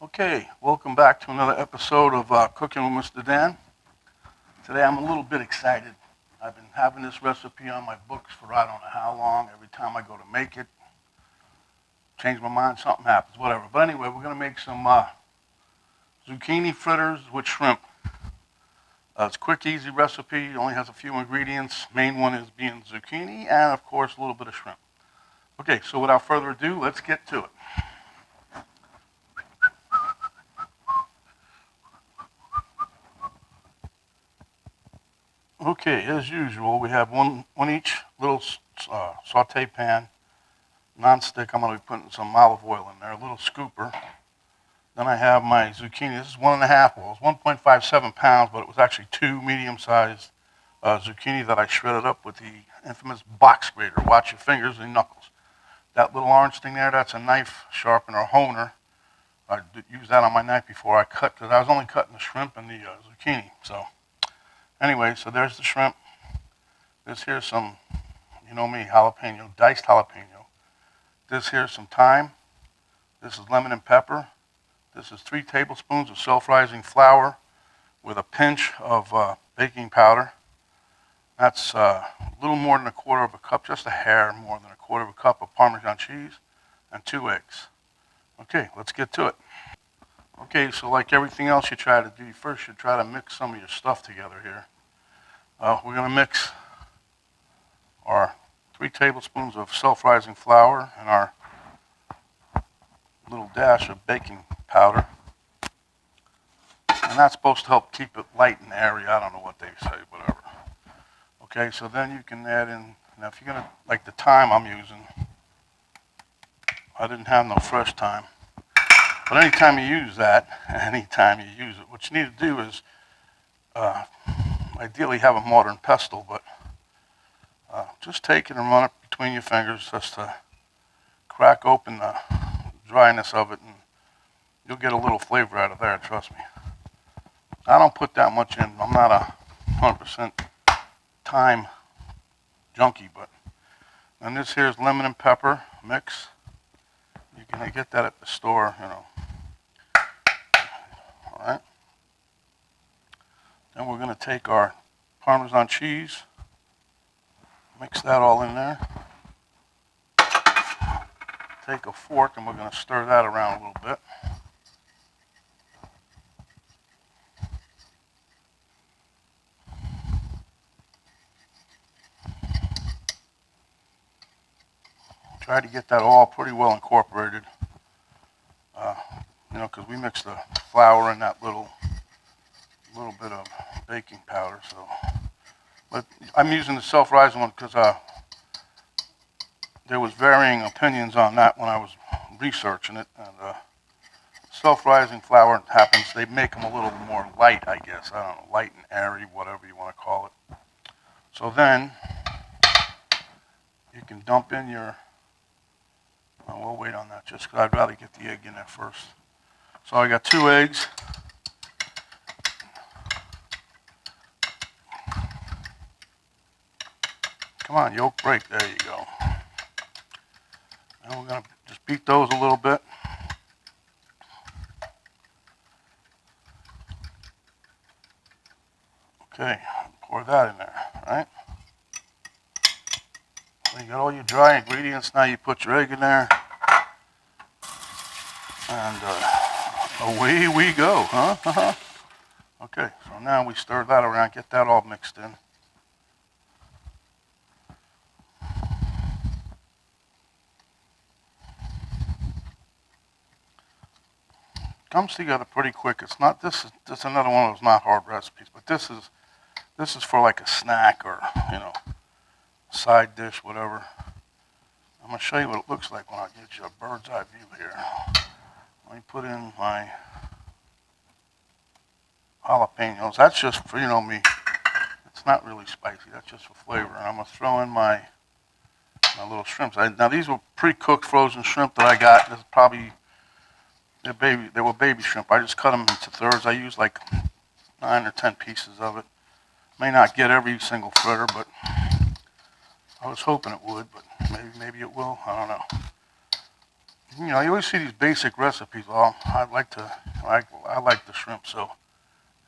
Okay, welcome back to another episode of Cooking with MrDan. Today I'm a little bit excited. I've been having this recipe on my books for I don't know how long. Every time I go to make it, change my mind, something happens, whatever. But anyway, we're going to make some zucchini fritters with shrimp. It's a quick, easy recipe. It only has a few ingredients. Main one is being zucchini and, of course, a little bit of shrimp. Okay, so without further ado, let's get to it. Okay, as usual, we have one each little saute pan, non-stick. I'm going to be putting some olive oil in there, a little scooper. Then I have my zucchini. This is 1.5, well, it's 1.57 pounds, but it was actually 2 medium-sized zucchini that I shredded up with the infamous box grater. Watch your fingers and knuckles. That little orange thing there, that's a knife sharpener, honer. I used that on my knife before I cut, because I was only cutting the shrimp and the zucchini. So anyway, so there's the shrimp. This here's some, you know me, jalapeno, diced jalapeno. This here's some thyme. This is lemon and pepper. This is 3 tablespoons of self-rising flour with a pinch of baking powder. That's a little more than 1/4 cup, just a hair more than 1/4 cup of Parmesan cheese and 2 eggs. Okay, let's get to it. Okay, so like everything else you try to do, first you try to mix some of your stuff together here. We're going to mix our 3 tablespoons of self-rising flour and our little dash of baking powder. And that's supposed to help keep it light and airy. I don't know what they say, whatever. Okay, so then you can add in, now if you're going to, like the thyme I'm using, I didn't have no fresh thyme. But anytime you use that, what you need to do is ideally have a mortar and pestle, but just take it and run it between your fingers just to crack open the dryness of it, and you'll get a little flavor out of there, trust me. I don't put that much in. I'm not a 100% thyme junkie, but, and this here's lemon and pepper mix. You can get that at the store, you know. All right. Then we're going to take our Parmesan cheese, mix that all in there. Take a fork and we're going to stir that around a little bit. Try to get that all pretty well incorporated, you know, because we mix the flour and that little bit of baking powder. So, but I'm using the self-rising one because there was varying opinions on that when I was researching it. And self-rising flour happens, they make them a little more light, I guess. I don't know, light and airy, whatever you want to call it. So then you can dump in your, well, we'll wait on that just because I'd rather get the egg in there first. So I got 2 eggs. Come on, yolk break, there you go. And we're going to just beat those a little bit. Okay, pour that in there, all right? So you got all your dry ingredients. Now you put your egg in there. And away we go, huh? Okay, so now we stir that around, get that all mixed in. Comes together pretty quick. It's not, this is another one of those not hard recipes, but this is for like a snack or, you know, side dish, whatever. I'm going to show you what it looks like when I get you a bird's eye view here. Let me put in my jalapeños. That's just for, you know me, it's not really spicy. That's just for flavor. And I'm going to throw in my little shrimps. Now these were pre-cooked frozen shrimp that I got. This is probably, they were baby shrimp. I just cut them into thirds. I used like 9 or 10 pieces of it. May not get every single fritter, but I was hoping it would, but maybe it will. I don't know. you know, you always see these basic recipes. Well, I like the shrimp. So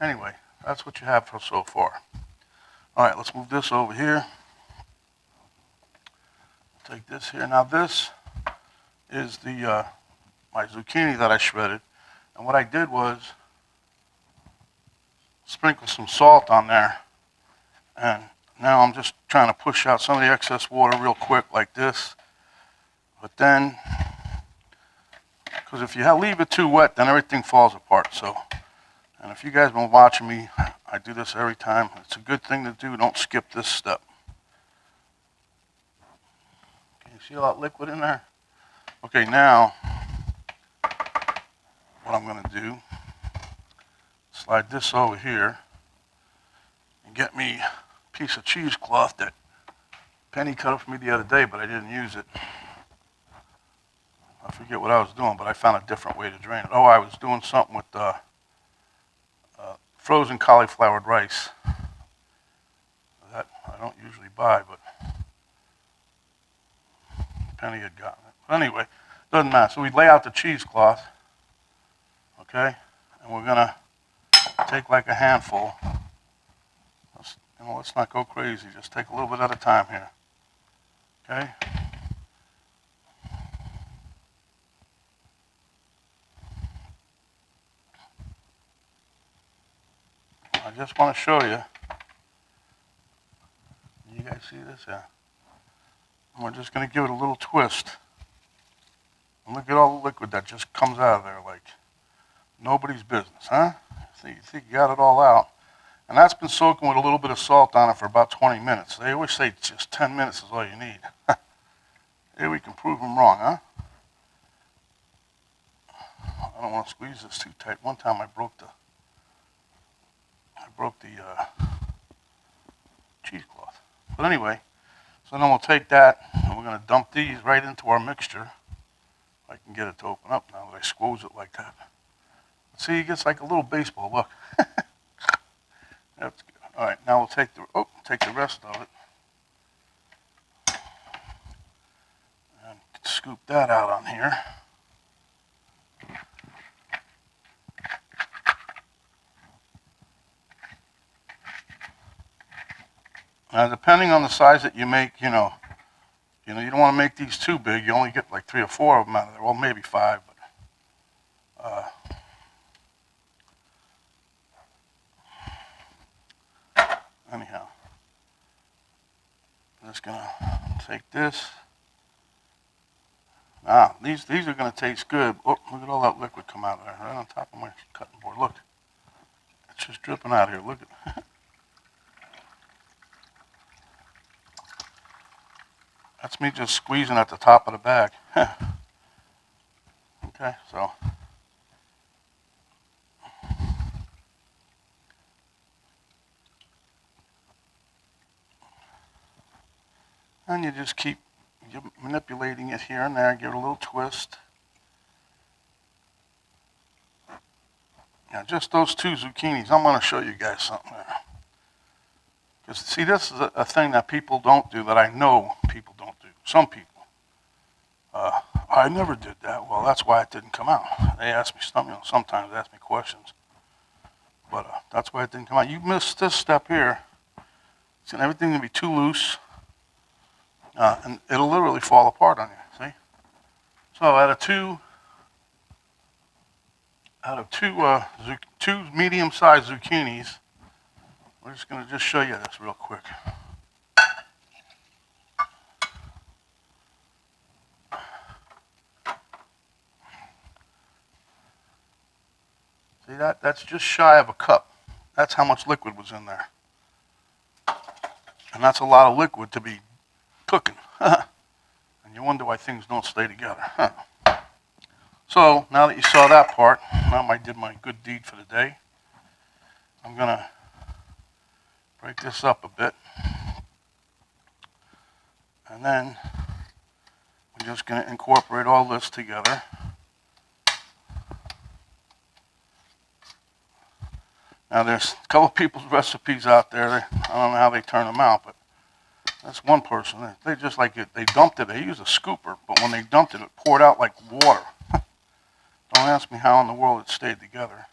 anyway, that's what you have for so far. All right, let's move this over here. Take this here. Now this is the my zucchini that I shredded, and what I did was sprinkle some salt on there, and now I'm just trying to push out some of the excess water real quick like this. But then, because if you leave it too wet, then everything falls apart. So, and if you guys have been watching me, I do this every time. It's a good thing to do. Don't skip this step. Can you see a lot of liquid in there? Okay, now what I'm going to do, slide this over here and get me a piece of cheesecloth that Penny cut up for me the other day, but I didn't use it. I forget what I was doing, but I found a different way to drain it. Oh, I was doing something with frozen cauliflowered rice. That I don't usually buy, but Penny had gotten it. But anyway, doesn't matter. So we lay out the cheesecloth, okay, and we're gonna take like a handful. Let's not go crazy. Just take a little bit at a time here, okay. I just want to show you. You guys see this? Yeah. And we're just going to give it a little twist. And look at all the liquid that just comes out of there like nobody's business, huh? You think you got it all out. And that's been soaking with a little bit of salt on it for about 20 minutes. They always say just 10 minutes is all you need. Here we can prove them wrong, huh? I don't want to squeeze this too tight. One time I broke the cheesecloth. But anyway, so then we'll take that and we're going to dump these right into our mixture. I can get it to open up now that I squoze it like that. See, it gets like a little baseball. Look. That's good. All right, now we'll take the rest of it and scoop that out on here. Now, depending on the size that you make, you know, you don't want to make these too big. You only get like 3 or 4 of them out of there. Well, maybe 5, but anyhow, I'm just gonna take this. Ah, these are gonna taste good. Oh, look at all that liquid come out of there, right on top of my cutting board. Look, it's just dripping out here. Look at. That's me just squeezing at the top of the bag. Okay, so. And you just keep manipulating it here and there, give it a little twist. Now just those 2 zucchinis, I'm going to show you guys something there. Because see, this is a thing that people don't do that I know people don't do. Some people. I never did that. Well, that's why it didn't come out. They ask me something, sometimes they ask me questions. But that's why it didn't come out. You missed this step here. See, everything can be too loose. And it'll literally fall apart on you, see? So out of two medium-sized zucchinis, we're just going to just show you this real quick. See that? That's just shy of a cup. That's how much liquid was in there. And that's a lot of liquid to be cooking. And you wonder why things don't stay together. So now that you saw that part, now I did my good deed for the day. I'm going to break this up a bit. And then we're just going to incorporate all this together. Now there's a couple people's recipes out there. I don't know how they turn them out, but That's one person. They just like it. They dumped it. They used a scooper, but when they dumped it, it poured out like water. Don't ask me how in the world it stayed together.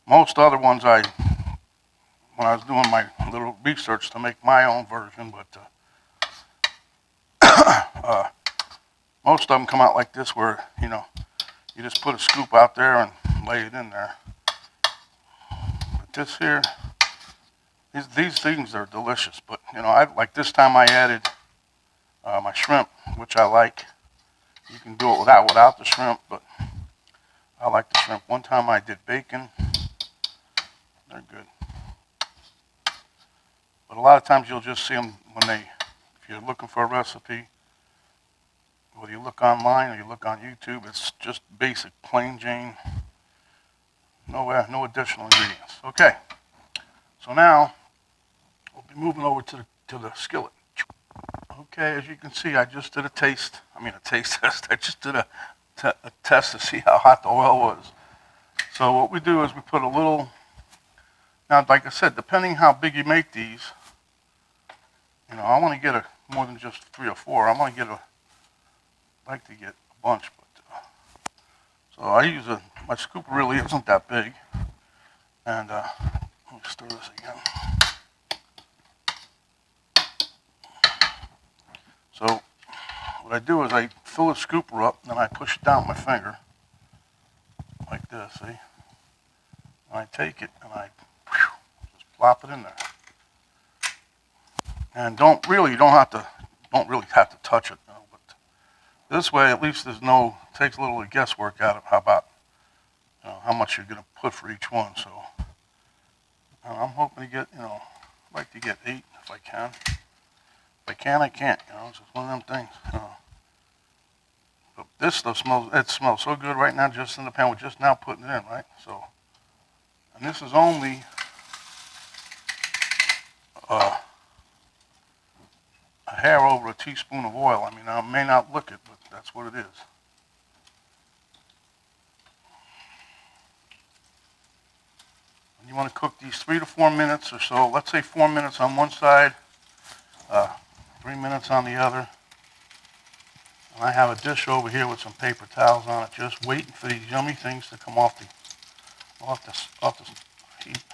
Most other ones when I was doing my little research to make my own version, but most of them come out like this where, you know, you just put a scoop out there and lay it in there. But this here, these things are delicious. But, you know, like this time I added my shrimp, which I like. You can do it without the shrimp, but I like the shrimp. One time I did bacon. They're good. But a lot of times you'll just see them if you're looking for a recipe, whether you look online or you look on YouTube, it's just basic, plain Jane, no additional ingredients. Okay, so now we'll be moving over to the skillet. Okay, as you can see, I just did a taste test. I just did a test to see how hot the oil was. So what we do is we put a little, now like I said, depending how big you make these, you know, I want to get more than just 3 or 4. I want to like to get a bunch, but so I use my scoop really isn't that big, and let me stir this again. So what I do is I fill the scooper up, and then I push it down with my finger like this, see? And I take it and I just plop it in there, and don't really have to touch it. This way, at least takes a little guesswork out of how much you're going to put for each one. So I'm hoping to get, I'd like to get 8 if I can. If I can, I can't. It's just one of them things. But this stuff smells so good right now, just in the pan. We're just now putting it in, right? So, and this is only a hair over a teaspoon of oil. I mean, I may not look it, but that's what it is. And you want to cook these 3 to 4 minutes or so. Let's say 4 minutes on one side, 3 minutes on the other. And I have a dish over here with some paper towels on it, just waiting for these yummy things to come off the heat.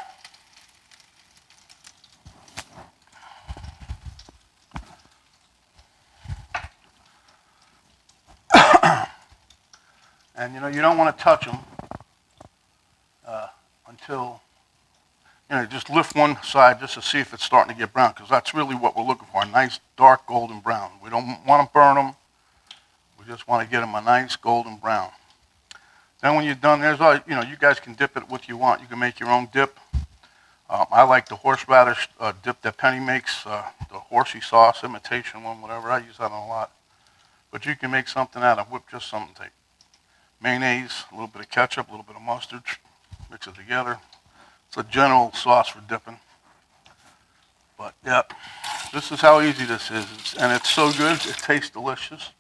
And you don't want to touch them until, just lift one side just to see if it's starting to get brown, because that's really what we're looking for, a nice dark golden brown. We don't want to burn them. We just want to get them a nice golden brown. Then when you're done, you guys can dip it what you want. You can make your own dip. I like the horseradish dip that Penny makes, the horsey sauce, imitation one, whatever. I use that on a lot. But you can make something out of just something. Take mayonnaise, a little bit of ketchup, a little bit of mustard, mix it together. It's a general sauce for dipping. But yeah, this is how easy this is, and it's so good. It tastes delicious.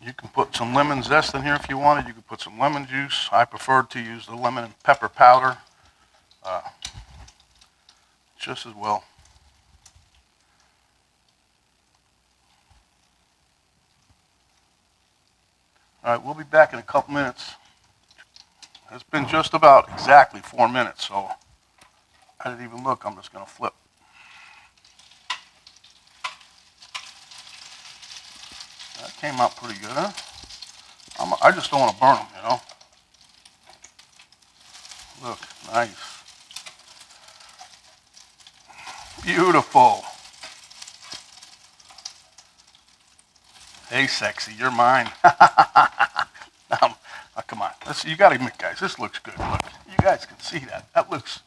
You can put some lemon zest in here if you wanted. You can put some lemon juice. I prefer to use the lemon and pepper powder just as well. All right, we'll be back in a couple minutes. It's been just about exactly 4 minutes, so I didn't even look. I'm just going to flip. That came out pretty good, huh? I just don't want to burn them, Look, nice. Beautiful. Hey, sexy, you're mine. Come on. You got to admit, guys, this looks good. Look, you guys can see that. That looks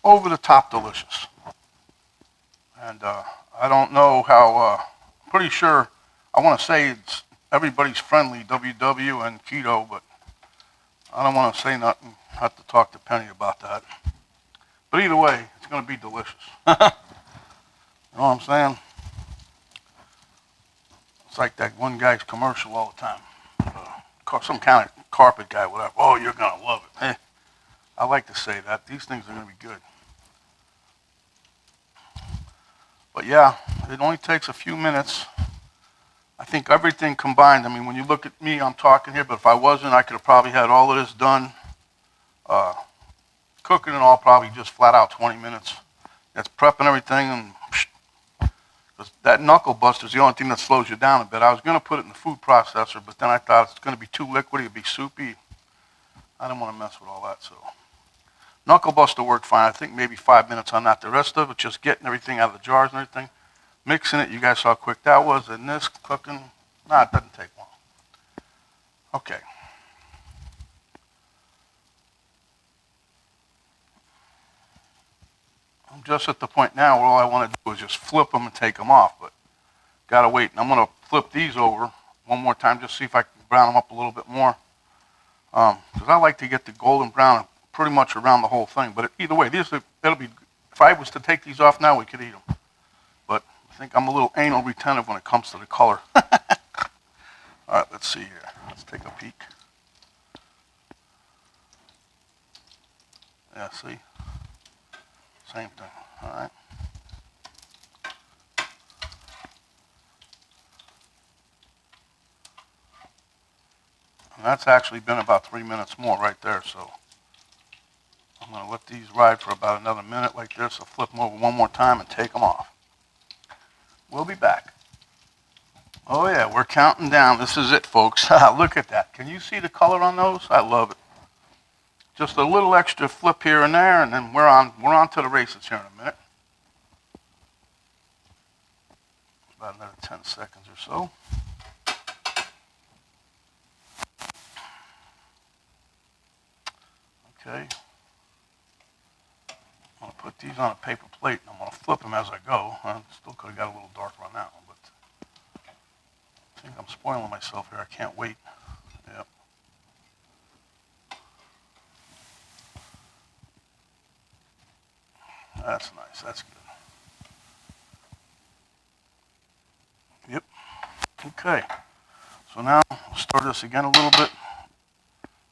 over the top delicious. And I don't know how, pretty sure, I want to say it's everybody's friendly, WW and keto, but I don't want to say nothing, have to talk to Penny about that. But either way, it's going to be delicious. You know what I'm saying? It's like that one guy's commercial all the time. Some kind of carpet guy, whatever. Oh, you're going to love it. I like to say that. These things are going to be good. But yeah, it only takes a few minutes. I think everything combined, I mean, when you look at me, I'm talking here, but if I wasn't, I could have probably had all of this done, cooking and all, probably just flat out 20 minutes. That's prepping everything, and that knuckle buster is the only thing that slows you down a bit. I was going to put it in the food processor, but then I thought it's going to be too liquidy, it'd be soupy. I didn't want to mess with all that, so. Knuckle buster worked fine. I think maybe 5 minutes on that. The rest of it, just getting everything out of the jars and everything. Mixing it, you guys saw how quick that was. And this cooking, nah, it doesn't take long. Okay. I'm just at the point now where all I want to do is just flip them and take them off, but gotta wait. And I'm gonna flip these over one more time, just see if I can brown them up a little bit more. Because I like to get the golden brown pretty much around the whole thing. But either way, it'll be, if I was to take these off now, we could eat them. But I think I'm a little anal retentive when it comes to the color. All right, let's see here. Let's take a peek. Yeah, see? Same thing, all right. And that's actually been about 3 minutes more right there, so I'm gonna let these ride for about another minute like this. I'll flip them over one more time and take them off. We'll be back. Oh yeah, we're counting down. This is it, folks. Look at that. Can you see the color on those? I love it. Just a little extra flip here and there, and then we're on to the races here in a minute. About another 10 seconds or so. Okay. I'm going to put these on a paper plate, and I'm going to flip them as I go. I still could have got a little darker on that one, but I think I'm spoiling myself here. I can't wait. Yep. That's nice. That's good. Yep. Okay. So now, I'll start this again a little bit.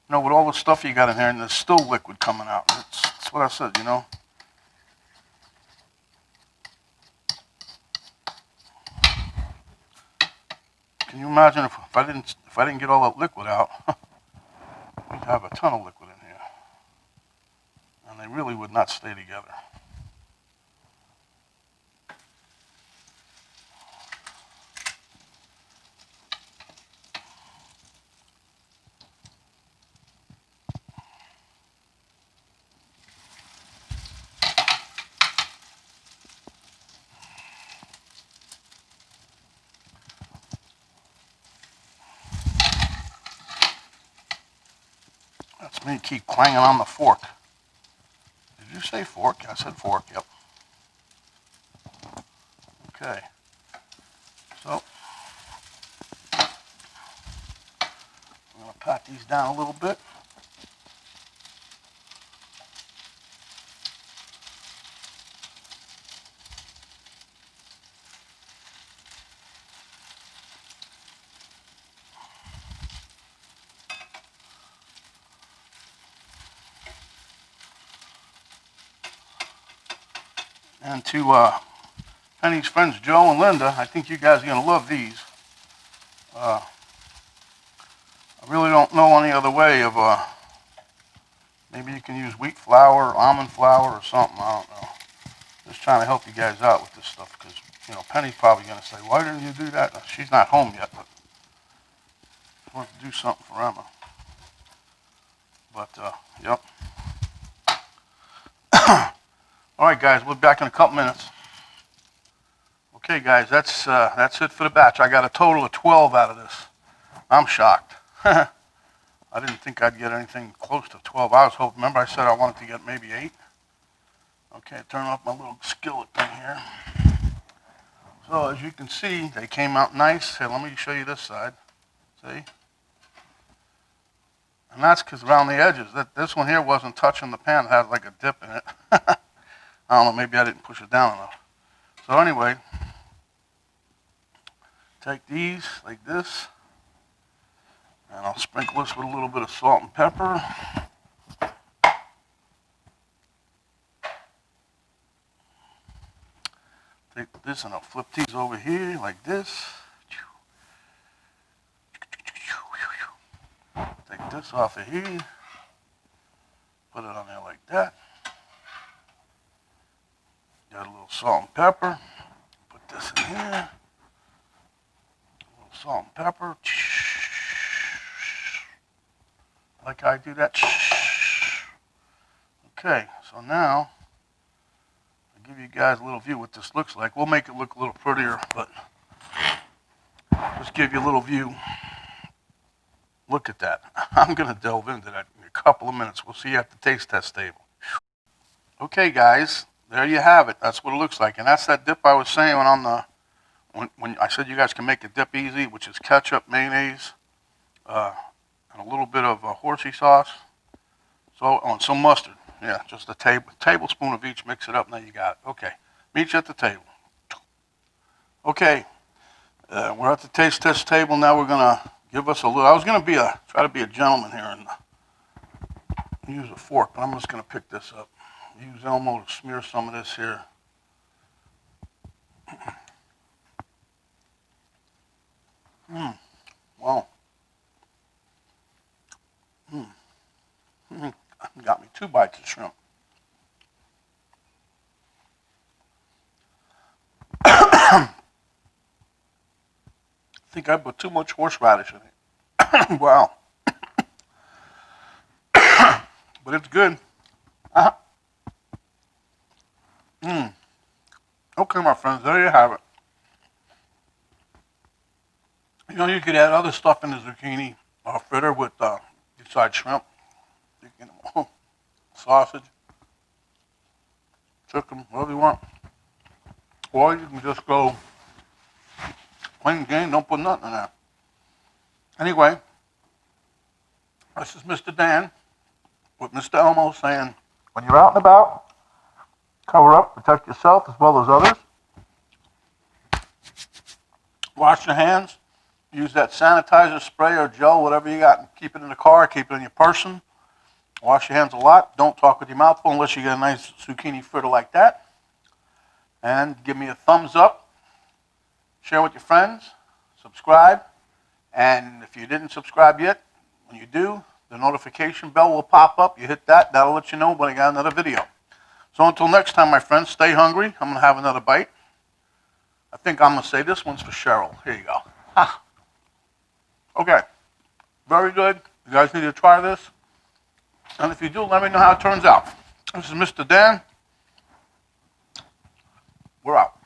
You know, with all the stuff you got in here, and there's still liquid coming out. That's what I said, you know. Can you imagine if I didn't get all that liquid out? We'd have a ton of liquid in here, and they really would not stay together. That's me keep clanging on the fork. Did you say fork? I said fork, yep. Okay. So, I'm going to pat these down a little bit. And to Penny's friends, Joe and Linda, I think you guys are going to love these. I really don't know any other way of, maybe you can use wheat flour, or almond flour, or something, I don't know. Just trying to help you guys out with this stuff, because, you know, Penny's probably going to say, why didn't you do that? She's not home yet, but I want to do something for Emma. But, yep. All right, guys, we'll be back in a couple minutes. Okay, guys, that's it for the batch. I got a total of 12 out of this. I'm shocked. I didn't think I'd get anything close to 12. I was hoping, remember I said I wanted to get maybe 8? Okay, turn off my little skillet thing here. So as you can see, they came out nice. Hey, let me show you this side. See? And that's because around the edges, this one here wasn't touching the pan. It had like a dip in it. I don't know, maybe I didn't push it down enough. So anyway, take these like this, and I'll sprinkle this with a little bit of salt and pepper. Take this, and I'll flip these over here like this. Take this off of here. Put it on there like that. Got a little salt and pepper. Put this in here. A little salt and pepper. Like how I do that. Okay, so now I'll give you guys a little view of what this looks like. We'll make it look a little prettier, but just give you a little view. Look at that. I'm going to delve into that in a couple of minutes. We'll see you at the taste test table. Okay, guys, there you have it. That's what it looks like. And that's that dip I was saying when I said you guys can make a dip easy, which is ketchup, mayonnaise, and a little bit of horsey sauce. So, and some mustard. Yeah, just a tablespoon of each. Mix it up, and then you got it. Okay, meet you at the table. Okay, we're at the taste test table. Now we're going to give us a little. I was going to try to be a gentleman here and use a fork, but I'm just going to pick this up. Use Elmo to smear some of this here. Wow. Got me 2 bites of shrimp. I think I put too much horseradish in it. Wow. But it's good. Okay, my friends, there you have it. You know, you could add other stuff in the zucchini fritter with besides shrimp. You can, sausage, chicken, whatever you want. Or you can just go plain Jane, don't put nothing in there. Anyway, this is Mr. Dan with Mr. Elmo saying, when you're out and about, cover up, protect yourself as well as others. Wash your hands. Use that sanitizer spray or gel, whatever you got. Keep it in the car, keep it in your person. Wash your hands a lot. Don't talk with your mouth full unless you get a nice zucchini fritter like that. And give me a thumbs up. Share with your friends. Subscribe. And if you didn't subscribe yet, when you do, the notification bell will pop up. You hit that. That'll let you know when I got another video. So until next time, my friends, stay hungry. I'm going to have another bite. I think I'm going to say this one's for Cheryl. Here you go. Ha. Okay. Very good. You guys need to try this. And if you do, let me know how it turns out. This is Mr. Dan. We're out.